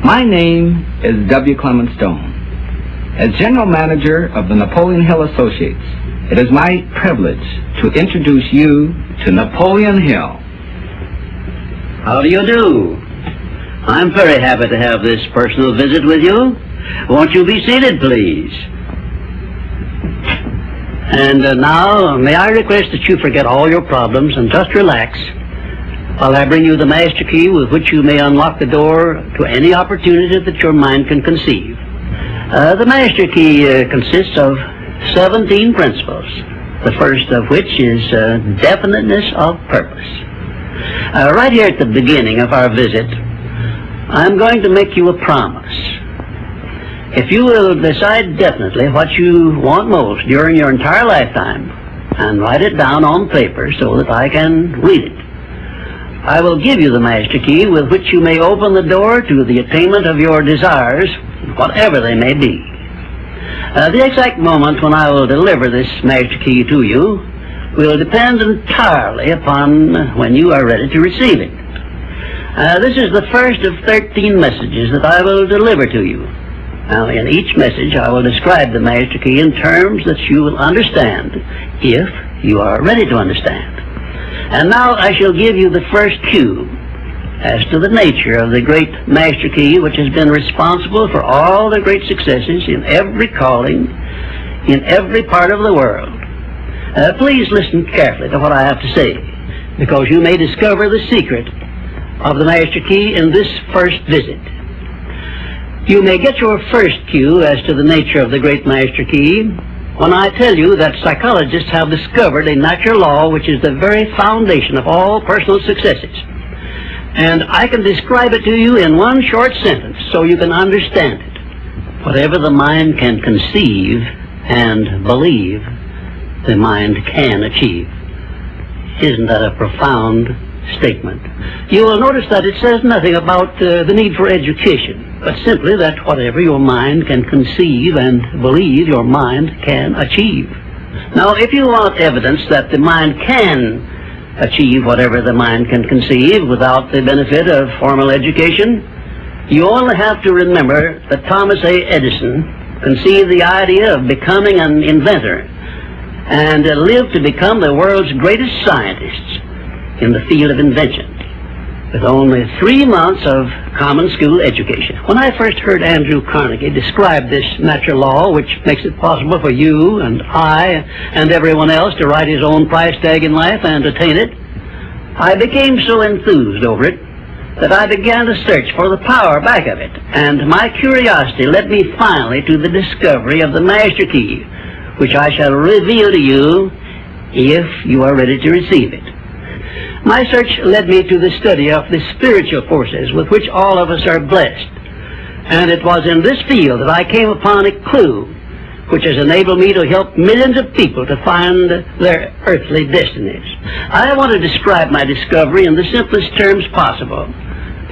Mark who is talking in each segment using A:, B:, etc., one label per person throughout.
A: My name is W. Clement Stone. As General Manager of the Napoleon-Hill Associates, it is my privilege to introduce you to Napoleon Hill.
B: How do you do? I'm very happy to have this personal visit with you. Won't you be seated, please? And now, may I request that you forget all your problems and just relax while I bring you the master key with which you may unlock the door to any opportunity that your mind can conceive. The master key consists of 17 principles, the first of which is Definiteness-of-Purpose. Right here at the beginning of our visit, I'm going to make you a promise. If you will decide definitely what you want most during your entire lifetime and write it down on paper so that I can read it, I will give you the master key with which you may open the door to the attainment of your desires, whatever they may be. The exact moment when I will deliver this master key to you will depend entirely upon when you are ready to receive it. This is the first of 13 messages that I will deliver to you. Now, in each message, I will describe the master key in terms that you will understand, if you are ready to understand. And now I shall give you the first cue as to the nature of the great master key which has been responsible for all the great successes in every calling, in every part of the world. Please listen carefully to what I have to say, because you may discover the secret of the master key in this first visit. You may get your first cue as to the nature of the great master key when I tell you that psychologists have discovered a natural law which is the very foundation of all personal successes. And I can describe it to you in one short sentence so you can understand it. Whatever the mind can conceive and believe, the mind can achieve. Isn't that a profound statement? You will notice that it says nothing about the need for education, but simply that whatever your mind can conceive and believe, your mind can achieve. Now, if you want evidence that the mind can achieve whatever the mind can conceive without the benefit of formal education, you only have to remember that Thomas A. Edison conceived the idea of becoming an inventor and lived to become the world's greatest scientist in the field of invention, with only 3 months of common school education. When I first heard Andrew Carnegie describe this natural law, which makes it possible for you and I and everyone else to write his own price tag in life and attain it, I became so enthused over it that I began to search for the power back of it, and my curiosity led me finally to the discovery of the master key, which I shall reveal to you if you are ready to receive it. My search led me to the study of the spiritual forces with which all of us are blessed. And it was in this field that I came upon a clue which has enabled me to help millions of people to find their earthly destinies. I want to describe my discovery in the simplest terms possible,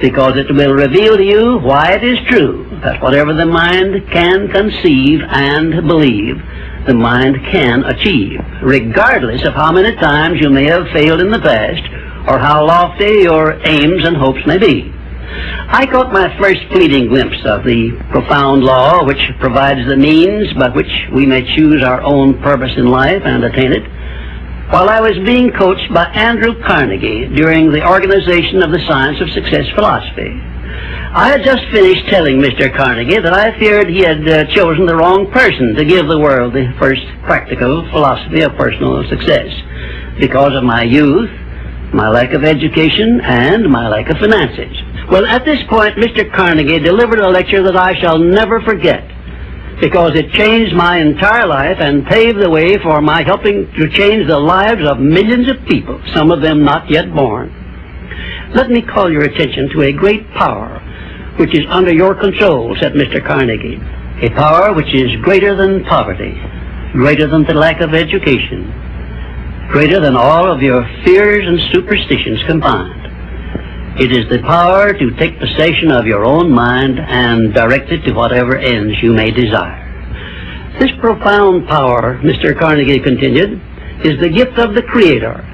B: because it will reveal to you why it is true that whatever the mind can conceive and believe, the mind can achieve, regardless of how many times you may have failed in the past or how lofty your aims and hopes may be. I caught my first fleeting glimpse of the profound law which provides the means by which we may choose our own purpose in life and attain it, while I was being coached by Andrew Carnegie during the organization of the Science of Success philosophy. I had just finished telling Mr. Carnegie that I feared he had chosen the wrong person to give the world the first practical philosophy of personal success because of my youth, my lack of education, and my lack of finances. Well, at this point, Mr. Carnegie delivered a lecture that I shall never forget, because it changed my entire life and paved the way for my helping to change the lives of millions of people, some of them not yet born. Let me call your attention to a great power which is under your control, said Mr. Carnegie, a power which is greater than poverty, greater than the lack of education, greater than all of your fears and superstitions combined. It is the power to take possession of your own mind and direct it to whatever ends you may desire. This profound power, Mr. Carnegie continued, is the gift of the Creator,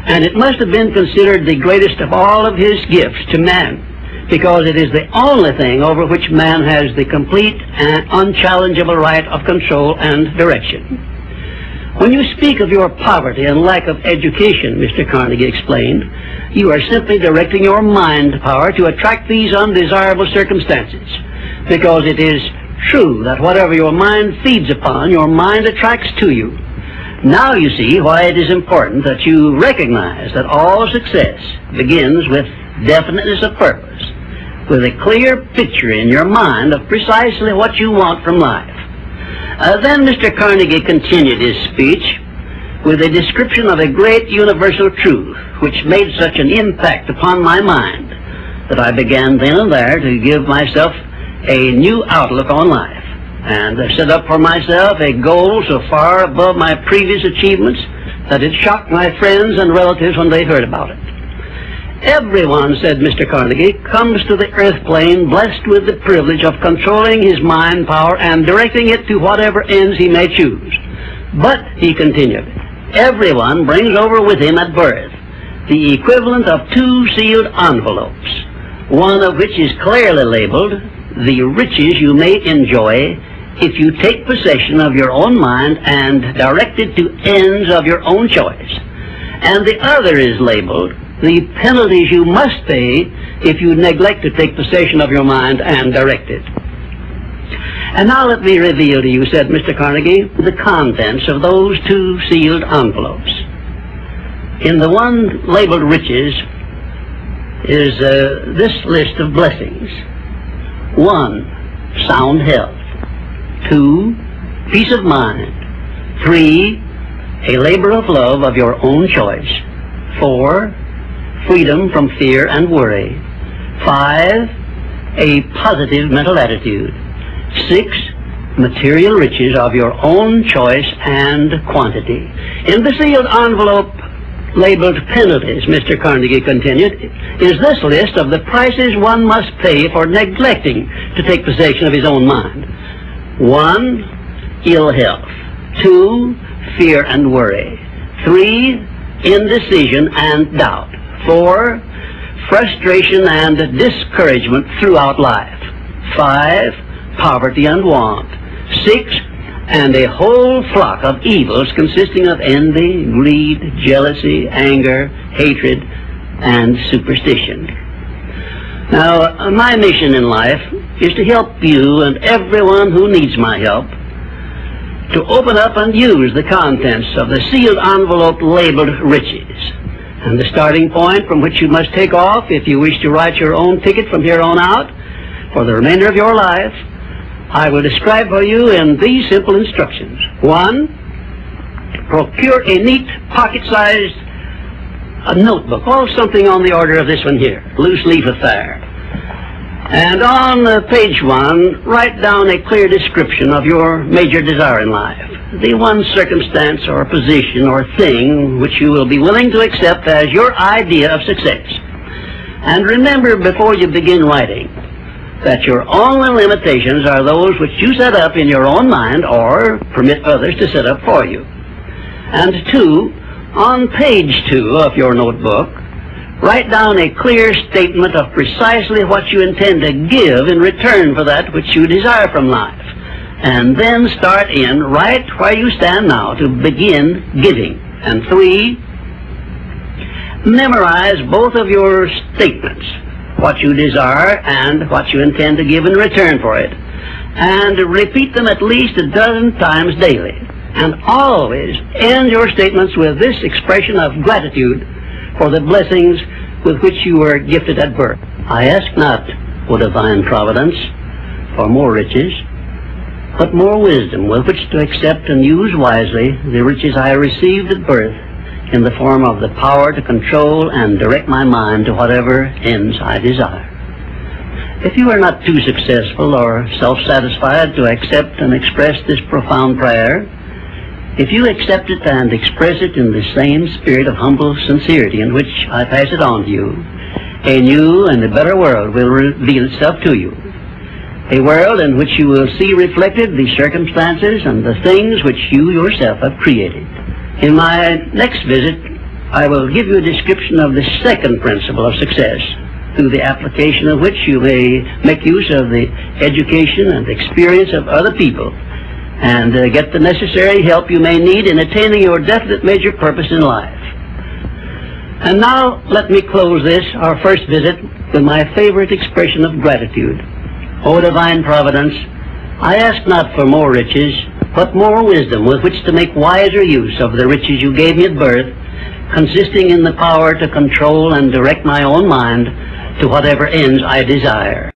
B: and it must have been considered the greatest of all of His gifts to man, because it is the only thing over which man has the complete and unchallengeable right of control and direction. When you speak of your poverty and lack of education, Mr. Carnegie explained, you are simply directing your mind power to attract these undesirable circumstances, because it is true that whatever your mind feeds upon, your mind attracts to you. Now you see why it is important that you recognize that all success begins with definiteness of purpose, with a clear picture in your mind of precisely what you want from life. Then Mr. Carnegie continued his speech with a description of a great universal truth which made such an impact upon my mind that I began then and there to give myself a new outlook on life, and set up for myself a goal so far above my previous achievements that it shocked my friends and relatives when they heard about it. Everyone, said Mr. Carnegie, comes to the earth plane blessed with the privilege of controlling his mind power and directing it to whatever ends he may choose. But, he continued, everyone brings over with him at birth the equivalent of 2 sealed envelopes, one of which is clearly labeled, the riches you may enjoy if you take possession of your own mind and direct it to ends of your own choice. And the other is labeled, the penalties you must pay if you neglect to take possession of your mind and direct it. And now let me reveal to you, said Mr. Carnegie, the contents of those 2 sealed envelopes. In the one labeled riches is this list of blessings. 1, sound health. 2, peace of mind. 3, a labor of love of your own choice. 4, freedom from fear and worry. 5, a positive mental attitude. 6, material riches of your own choice and quantity. In the sealed envelope labeled penalties, Mr. Carnegie continued, is this list of the prices one must pay for neglecting to take possession of his own mind. 1, ill health. 2, fear and worry. 3, indecision and doubt. 4, frustration and discouragement throughout life. 5, poverty and want. 6, and a whole flock of evils consisting of envy, greed, jealousy, anger, hatred, and superstition. Now, my mission in life is to help you and everyone who needs my help to open up and use the contents of the sealed envelope labeled riches. And the starting point from which you must take off if you wish to write your own ticket from here on out for the remainder of your life, I will describe for you in these simple instructions. 1, procure a neat pocket-sized notebook, or something on the order of this one here, loose leaf affair. And on page 1, write down a clear description of your major desire in life, the one circumstance or position or thing which you will be willing to accept as your idea of success. And remember before you begin writing that your only limitations are those which you set up in your own mind or permit others to set up for you. And 2, on page 2 of your notebook, write down a clear statement of precisely what you intend to give in return for that which you desire from life. And then start in right where you stand now to begin giving. And 3, memorize both of your statements, what you desire and what you intend to give in return for it, and repeat them at least a dozen times daily. And always end your statements with this expression of gratitude for the blessings with which you were gifted at birth. I ask not, O divine providence, for more riches, but more wisdom with which to accept and use wisely the riches I received at birth in the form of the power to control and direct my mind to whatever ends I desire. If you are not too successful or self-satisfied to accept and express this profound prayer, if you accept it and express it in the same spirit of humble sincerity in which I pass it on to you, a new and a better world will reveal itself to you. A world in which you will see reflected the circumstances and the things which you yourself have created. In my next visit, I will give you a description of the second principle of success, through the application of which you may make use of the education and experience of other people and get the necessary help you may need in attaining your definite major purpose in life. And now let me close this, our first visit, with my favorite expression of gratitude. O divine providence, I ask not for more riches, but more wisdom with which to make wiser use of the riches you gave me at birth, consisting in the power to control and direct my own mind to whatever ends I desire.